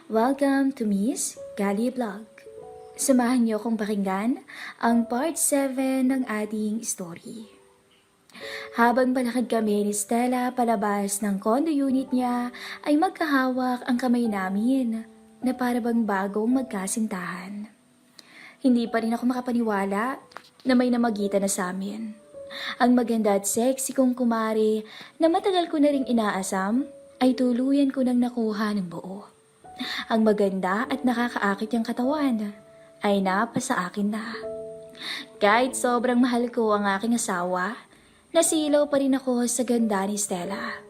Welcome to Miss Gali Vlog. Samahan niyo akong pakinggan ang part 7 ng ating story. Habang palakad kami ni Stella palabas ng condo unit niya, ay magkahawak ang kamay namin na para bang bagong magkasintahan. Hindi pa rin ako makapaniwala na may namagitan na sa amin. Ang maganda at sexy kong kumare na matagal ko na ring inaasam ay tuluyan ko nang nakuha ng buo. Ang maganda at nakakaakit niyang katawan ay napasa akin na. Kahit sobrang mahal ko ang aking asawa, nasilaw pa rin ako sa ganda ni Stella.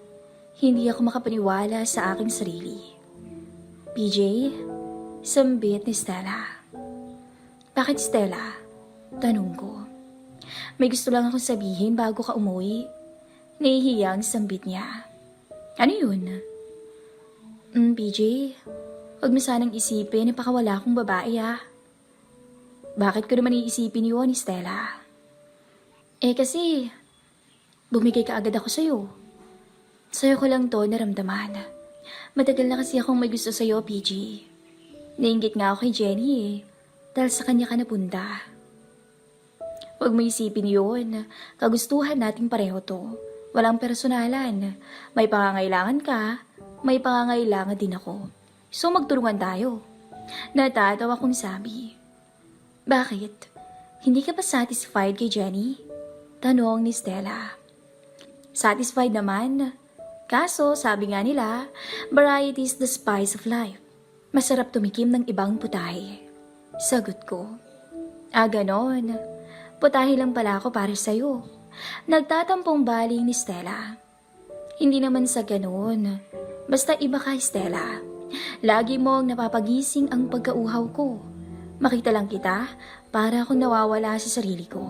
Hindi ako makapaniwala sa aking sarili. PJ, sambit ni Stella. Bakit Stella? Tanong ko. May gusto lang akong sabihin bago ka umuwi. Nahihiyang sambit niya. Ano yun? PJ, huwag mo sanang isipin na pakawala akong babae ah. Bakit ko naman iisipin yun, Stella? Kasi, bumigay ka agad ako sa'yo. Sa'yo ko lang to naramdaman. Matagal na kasi akong may gusto sa'yo, PJ. Nainggit nga ako kay Jenny dahil sa kanya ka napunta. Huwag mo isipin yun. Kagustuhan nating pareho to. Walang personalan. May pangangailangan ka, may pangangailangan din ako. So magtulungan tayo. Natatawa kong sabi. Bakit? Hindi ka ba satisfied kay Jenny? Tanong ni Stella. Satisfied naman. Kaso sabi nga nila, variety is the spice of life. Masarap tumikim ng ibang putahe. Sagot ko. Ganon. Putahe lang pala ako para sa'yo. Nagtatampong baling ni Stella. Hindi naman sa ganon. Basta iba ka, Stella. Lagi mong napapagising ang pagkauhaw ko. Makita lang kita para akong nawawala sa sarili ko.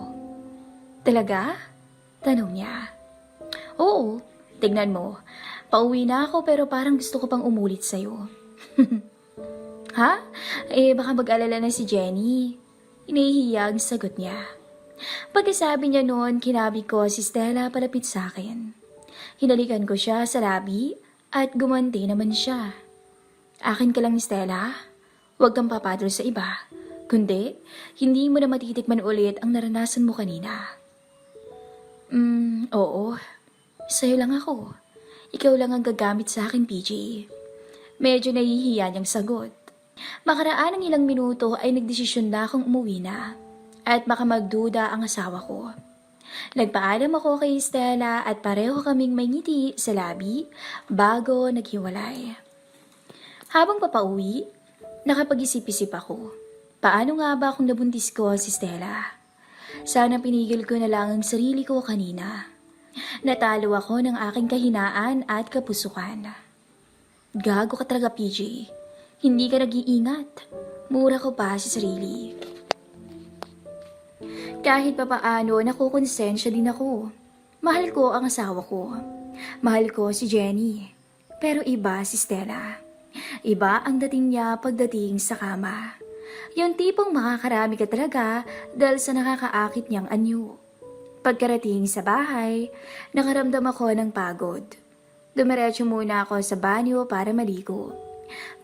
Talaga? Tanong niya. Oo, tignan mo. Pauwi na ako pero parang gusto ko pang umulit sa'yo. Ha? Baka mag-alala na si Jenny. Inihiyang sagot niya. Pagkasabi niya noon, kinabi ko si Stella palapit sa akin. Hinalikan ko siya sa labi at gumanti naman siya. Akin ka lang ni Stella. Huwag kang papadol sa iba. Kundi, hindi mo na matitikman ulit ang naranasan mo kanina. Oo. Sa'yo lang ako. Ikaw lang ang gagamit sa akin, PJ. Medyo nahihiya niyang sagot. Makaraan ng ilang minuto ay nagdesisyon na akong umuwi na. At baka magduda ang asawa ko. Nagpaalam ako kay Stella at pareho kaming may ngiti sa labi bago naghiwalay. Habang papauwi, nakapag-isip-isip ako. Paano nga ba kung nabuntis ko si Stella? Sana pinigil ko na lang ang sarili ko kanina. Natalo ako ng aking kahinaan at kapusukan. Gago ka talaga, PJ. Hindi ka nag-iingat. Mura ko pa sa sarili. Kahit papaano, nakukonsensya din ako. Mahal ko ang asawa ko. Mahal ko si Jenny. Pero iba si Stella. Iba ang dating niya pagdating sa kama. Yung tipong makakarami ka talaga dahil sa nakakaakit niyang anyo. Pagkarating sa bahay, nakaramdam ako ng pagod. Dumiretso muna ako sa banyo para maligo.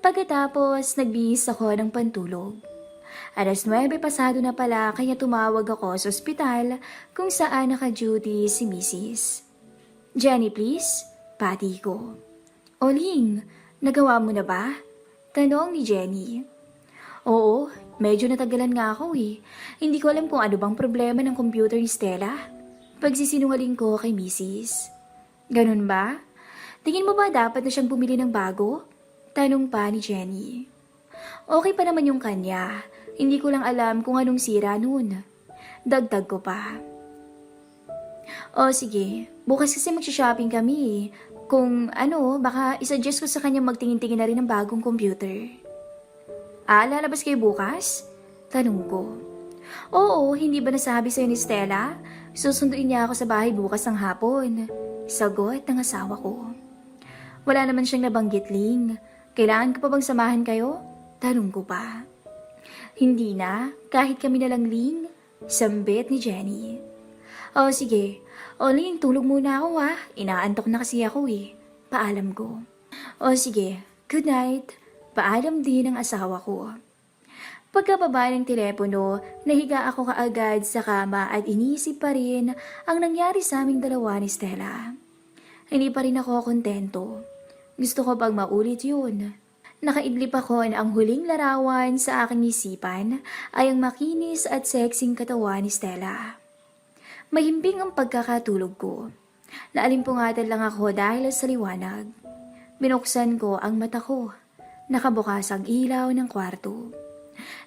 Pagkatapos, nagbihis ako ng pantulog. 9:00 pasado na pala kaya tumawag ako sa ospital kung saan naka-duty si Mrs. Jenny, please? Pati ko. Oling, nagawa mo na ba? Tanong ni Jenny. Oo, medyo natagalan nga ako Hindi ko alam kung ano bang problema ng computer ni Stella. Pagsisinungaling ko kay Mrs. Ganun ba? Tingin mo ba dapat na siyang bumili ng bago? Tanong pa ni Jenny. Okay pa naman yung kanya. Hindi ko lang alam kung anong sira noon. Dagdag ko pa. O sige, bukas kasi magsha-shopping kami Kung baka isuggest ko sa kanya magtingin-tingin na rin ng bagong computer. Lalabas kayo bukas? Tanong ko. Oo, hindi ba nasabi sa'yo ni Stella? Susunduin niya ako sa bahay bukas ng hapon. Sagot ng asawa ko. Wala naman siyang nabanggit, Ling. Kailangan ko pa bang samahan kayo? Tanong ko pa. Hindi na, kahit kami na lang, Ling. Sambit ni Jenny. O sige, Ling, tulog muna ako Inaantok na kasi ako Paalam ko. O sige, good night. Paalam din ang asawa ko. Pagkababa ng telepono, nahiga ako kaagad sa kama at iniisip pa rin ang nangyari sa aming dalawa ni Stella. Hindi pa rin ako kontento. Gusto ko pag maulit yun. Nakaidlip ako na ang huling larawan sa aking isipan ay ang makinis at sexing katawan ni Stella. Mahimbing ang pagkakatulog ko. Naalimpungatan lang ako dahil sa liwanag. Binuksan ko ang mata ko. Nakabukas ang ilaw ng kwarto.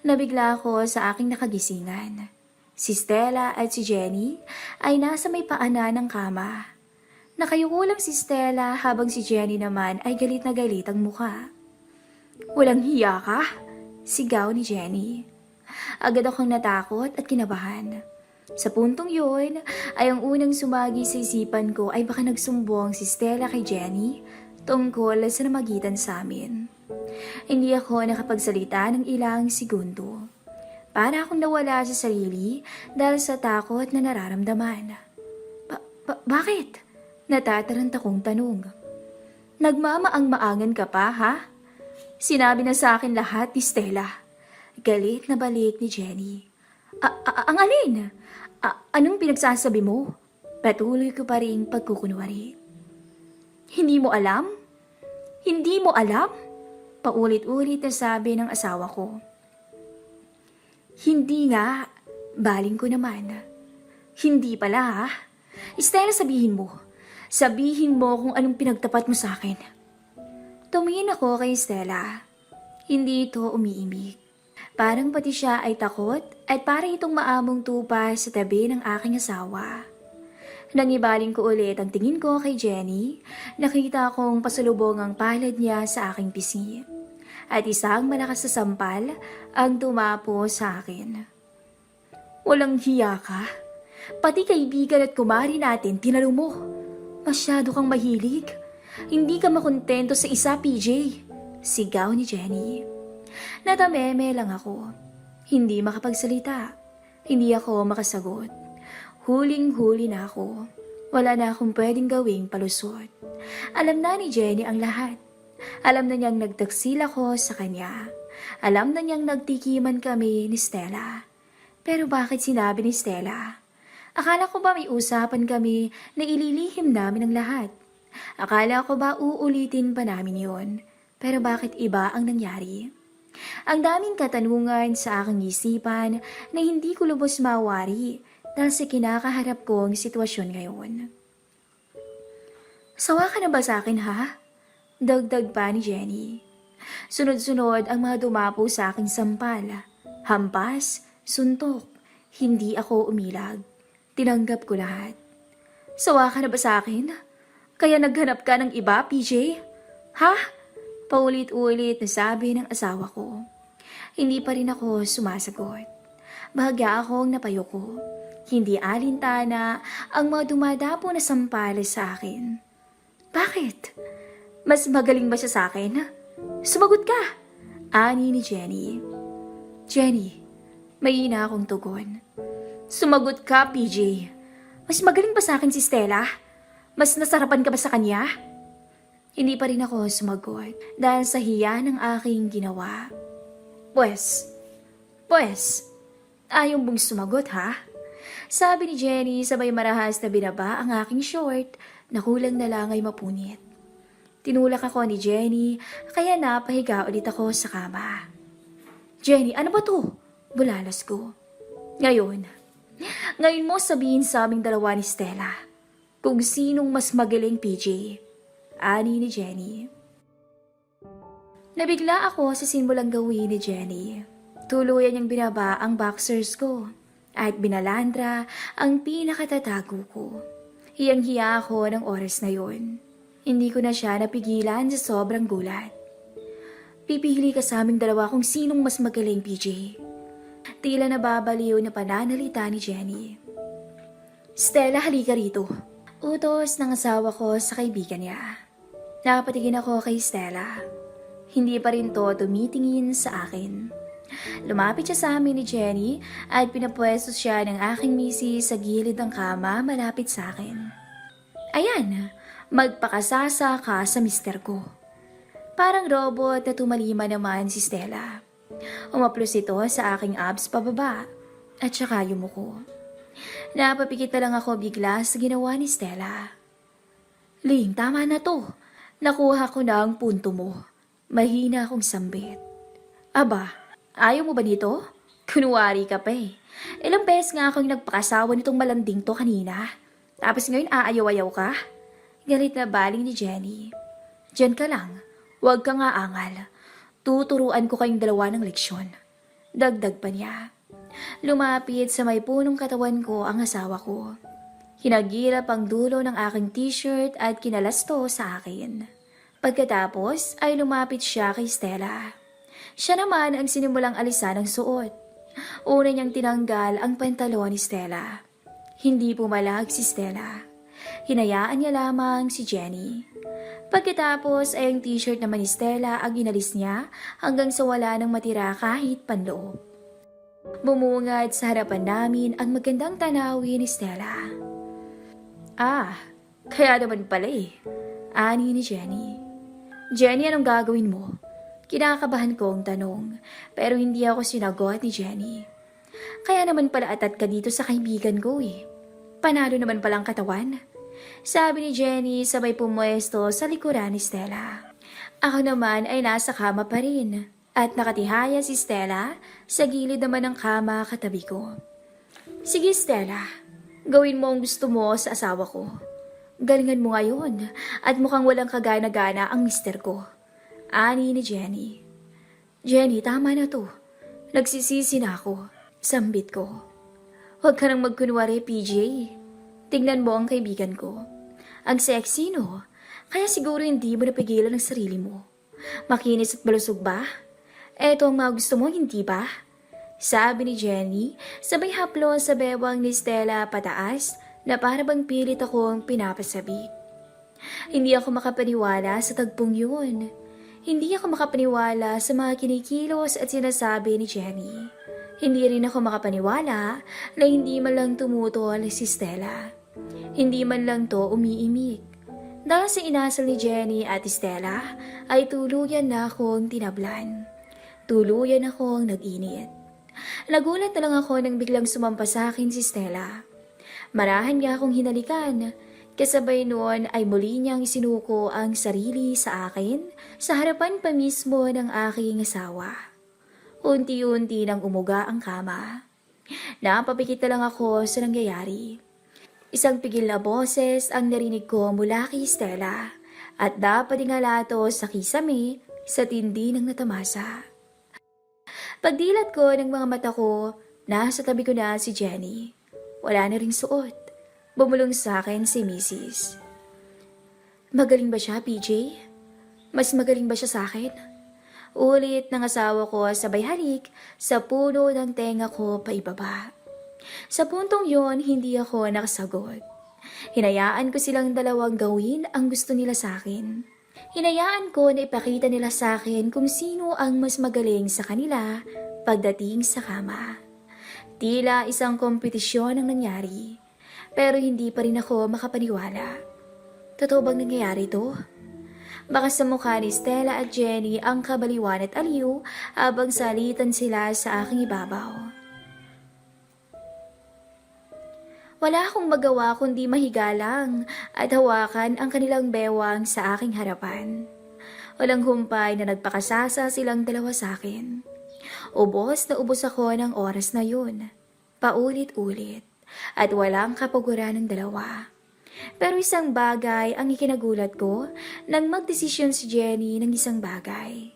Nabigla ako sa aking nakagisingan. Si Stella at si Jenny ay nasa may paanan ng kama. Nakayuko lang si Stella habang si Jenny naman ay galit na galit ang mukha. "Walang hiya ka?" sigaw ni Jenny. Agad akong natakot at kinabahan. Sa puntong yun ay ang unang sumagi sa isipan ko ay baka nagsumbong si Stella kay Jenny tungkol sa namagitan sa amin. Hindi ako nakapagsalita ng ilang segundo. Para akong nawala sa sarili dahil sa takot na nararamdaman. Bakit? Natataranta kong tanong. "Nagmamaang-maangan ka pa, ha?" Sinabi na sa akin lahat ni Stella. Galit na balik ni Jenny. Ang alin? Anong pinagsasabi mo?" Patuloy ko pa rin pagkukunwari. Hindi mo alam? Hindi mo alam?" Paulit-ulit na sabi ng asawa ko. "Hindi nga." Baling ko naman. "Hindi pala ha? Stella, sabihin mo. Sabihin mo kung anong pinagtapat mo sa akin." Tumingin ako kay Stella. Hindi ito umiimik. Parang pati siya ay takot at parang itong maamong tupa sa tabi ng aking asawa. Nangibaling ko ulit ang tingin ko kay Jenny, nakita kong pasalubong ang palad niya sa aking pisngi. At isang malakas na sampal ang tumapo sa akin. "Walang hiya ka? Pati kaibigan at kumari natin tinalo mo. Masyado kang mahilig. Hindi ka makontento sa isa, PJ." Sigaw ni Jenny. Natameme lang ako. Hindi makapagsalita. Hindi ako makasagot. Huling-huli na ako. Wala na akong pwedeng gawing palusot. Alam na ni Jenny ang lahat. Alam na niyang nagtaksil ako sa kanya. Alam na niyang nagtikiman kami ni Stella. Pero bakit sinabi ni Stella? Akala ko ba may usapan kami na ililihim namin ang lahat? Akala ko ba uulitin pa namin yon? Pero bakit iba ang nangyari? Ang daming katanungan sa aking isipan na hindi ko lubos mawari dahil sa kinakaharap kong sitwasyon ngayon. "Sawa ka na ba sa akin, ha?" Dagdag pa ni Jenny. Sunod-sunod ang mga dumapo sa aking sampal. Hampas, suntok. Hindi ako umilag. Tinanggap ko lahat. "Sawa ka na ba sa akin? Kaya naghanap ka ng iba, PJ? Ha?" Paulit-ulit na sabi ng asawa ko. Hindi pa rin ako sumasagot. Bahagya akong napayuko. Hindi alintana ang mga dumadapo na sampales sa akin. "Bakit? Mas magaling ba siya sa akin? Sumagot ka!" Ani ni Jenny. "Jenny," may ina akong tugon. "Sumagot ka, PJ. Mas magaling ba sa akin si Stella? Mas nasarapan ka ba sa kanya?" Hindi pa rin ako sumagot dahil sa hiya ng aking ginawa. Pues, ayaw mong sumagot, ha?" Sabi ni Jenny sabay marahas na binaba ang aking short na kulang na lang ay mapunit. Tinulak ako ni Jenny kaya napahiga ulit ako sa kama. "Jenny, ano ba to?" Bulalas ko. Ngayon mo sabihin sa aming dalawa ni Stella kung sinong mas magaling, PJ." Ani ni Jenny. Nabigla ako sa simulang gawin ni Jenny. Tuluyan niyang binaba ang boxers ko at binalandra ang pinakatatago ko. Hiyang-hiya ako ng oras na yon. Hindi ko na siya napigilan sa sobrang gulat. "Pipili ka sa aming dalawa kung sinong mas magaling, PJ." Tila nababaliw na pananalita ni Jenny. "Stella, halika rito." Utos ng asawa ko sa kaibigan niya. Nakapatigin ako kay Stella. Hindi pa rin to tumitingin sa akin. Lumapit siya sa amin ni Jenny at pinapwesto siya ng aking misis sa gilid ng kama malapit sa akin. "Ayan, magpakasasa ka sa mister ko." Parang robot na tumalima naman si Stella. Umaplos ito sa aking abs pababa at saka yumuko. Napapikit na lang ako bigla sa ginawa ni Stella. Ling, tama na to. Nakuha ko na ang punto mo. Mahina akong sambit. Aba, ayaw mo ba nito? Kunwari ka pa eh. Ilang beses nga akong nagpakasawa nitong malanding to kanina. Tapos ngayon aayaw-ayaw ka? Galit na baling ni Jenny. Diyan ka lang. Huwag ka nga angal. Tuturuan ko kayong dalawa ng leksyon. Dagdag pa niya. Lumapit sa may punong katawan ko ang asawa ko. Hinagilap ang dulo ng aking t-shirt at kinalasto sa akin. Pagkatapos ay lumapit siya kay Stella. Siya naman ang sinimulang alisan ng suot. Una niyang tinanggal ang pantalon ni Stella. Hindi pumalag si Stella. Hinayaan niya lamang si Jenny. Pagkatapos ay ang t-shirt naman ni Stella ang inalis niya hanggang sa wala nang matira kahit panloob. Bumungad sa harapan namin ang magandang tanawin ni Stella. Ah, kaya naman pala eh. Ani ni Jenny. Jenny, anong gagawin mo? Kinakabahan ko ang tanong, pero hindi ako sinagot ni Jenny. Kaya naman pala atat ka dito sa kaibigan ko eh. Panalo naman palang katawan. Sabi ni Jenny sabay pumwesto sa likuran ni Stella. Ako naman ay nasa kama pa rin at nakatihaya si Stella sa gilid naman ng kama katabi ko. Sige Stella, gawin mo ang gusto mo sa asawa ko. Galingan mo ngayon at mukhang walang kagana-gana ang mister ko. Ani ni Jenny. Jenny, tama na to. Nagsisisi na ako. Sambit ko. Huwag ka nang magkunwari, PJ. Tingnan mo ang kaibigan ko. Ang sexy, no? Kaya siguro hindi mo napigilan ang sarili mo. Makinis at malusog ba? Eto ang mga gusto mo, hindi ba? Sabi ni Jenny, sabay haplo sa bewang ni Stella pataas na para bang pilit akong pinapasabik. Hindi ako makapaniwala sa tagpong yun. Hindi ako makapaniwala sa mga kinikilos at sinasabi ni Jenny. Hindi rin ako makapaniwala na hindi man lang tumutol si Stella. Hindi man lang to umiimik. Dahil sa inasal ni Jenny at Stella ay tuluyan na akong tinablan. Tuluyan akong nag-init. Nagulat na lang ako nang biglang sumampa sa akin si Stella. Marahan niya akong hinalikan. Kasabay noon ay muli niyang isinuko ang sarili sa akin sa harapan pa mismo ng aking asawa. Unti-unti nang umuga ang kama. Napapikit na lang ako sa nangyayari. Isang pigil na boses ang narinig ko mula kay Stella at napadingala to sa kisame sa tindi ng natamasa. Pagdilat ko ng mga mata ko, nasa tabi ko na si Jenny. Wala na ring suot. Bumulong sa akin si Mrs. Magaling ba siya, PJ? Mas magaling ba siya sa akin? Ulit ng asawa ko sabay halik sa puno ng tenga ko paibaba. Sa puntong yon, hindi ako nakasagot. Hinayaan ko silang dalawang gawin ang gusto nila sa akin. Hinayaan ko na ipakita nila sa akin kung sino ang mas magaling sa kanila pagdating sa kama. Tila isang kompetisyon ang nangyari, pero hindi pa rin ako makapaniwala. Totoo bang nangyayari ito? Baka sa mukha ni Stella at Jenny ang kabaliwan at aliw habang salitan sila sa aking ibabaw. Wala akong magawa kundi mahiga lang at hawakan ang kanilang bewang sa aking harapan. Walang humpay na nagpakasasa silang dalawa sa akin. Ubos na ubos ako ng oras na yun. Paulit-ulit at walang kapaguran ng dalawa. Pero isang bagay ang ikinagulat ko nang magdesisyon si Jenny ng isang bagay.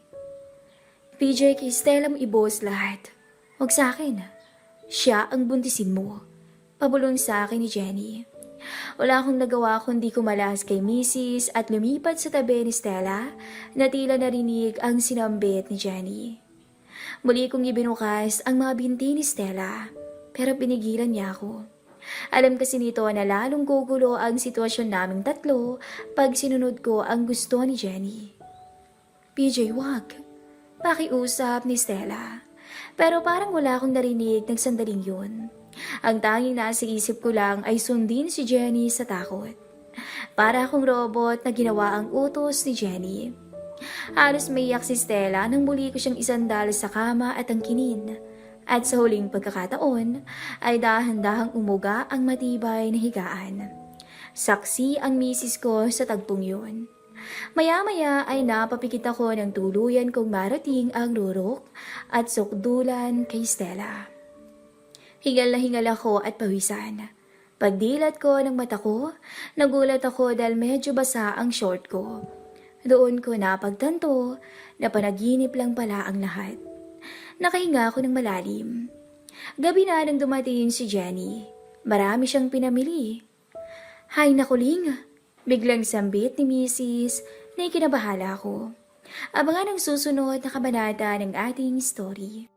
PJ, kay Stella mo ibuhos lahat. Huwag sa akin. Siya ang buntisin mo. Pabulong sa akin ni Jenny. Wala akong nagawa kundi kumalas kay Mrs. at lumipat sa tabi ni Stella na tila narinig ang sinambit ni Jenny. Muli kong ibinukas ang mga binti ni Stella pero pinigilan niya ako. Alam kasi nito na lalong gugulo ang sitwasyon naming tatlo pag sinunod ko ang gusto ni Jenny. PJ, wag. Pakiusap ni Stella. Pero parang wala akong narinig ng sandaling yun. Ang tanging nasa isip ko lang ay sundin si Jenny sa takot. Para akong robot na ginawa ang utos ni Jenny. Halos maiyak si Stella nang muli ko siyang isandal sa kama at angkinin. At sa huling pagkakataon ay dahan-dahang umuga ang matibay na higaan. Saksi ang misis ko sa tagpong yun. Maya-maya ay napapikit ako ng tuluyan kung marating ang rurok at sukdulan kay Stella. Hingal na hingal ako at pawisan. Pagdilat ko ng mata ko, nagulat ako dahil medyo basa ang short ko. Doon ko napagtanto na panaginip lang pala ang lahat. Nakahinga ako ng malalim. Gabi na nang dumating si Jenny. Marami siyang pinamili. Hay nakuling! Biglang sambit ni Mrs. na ikinabahala ko. Abangan ang susunod na kabanata ng ating story.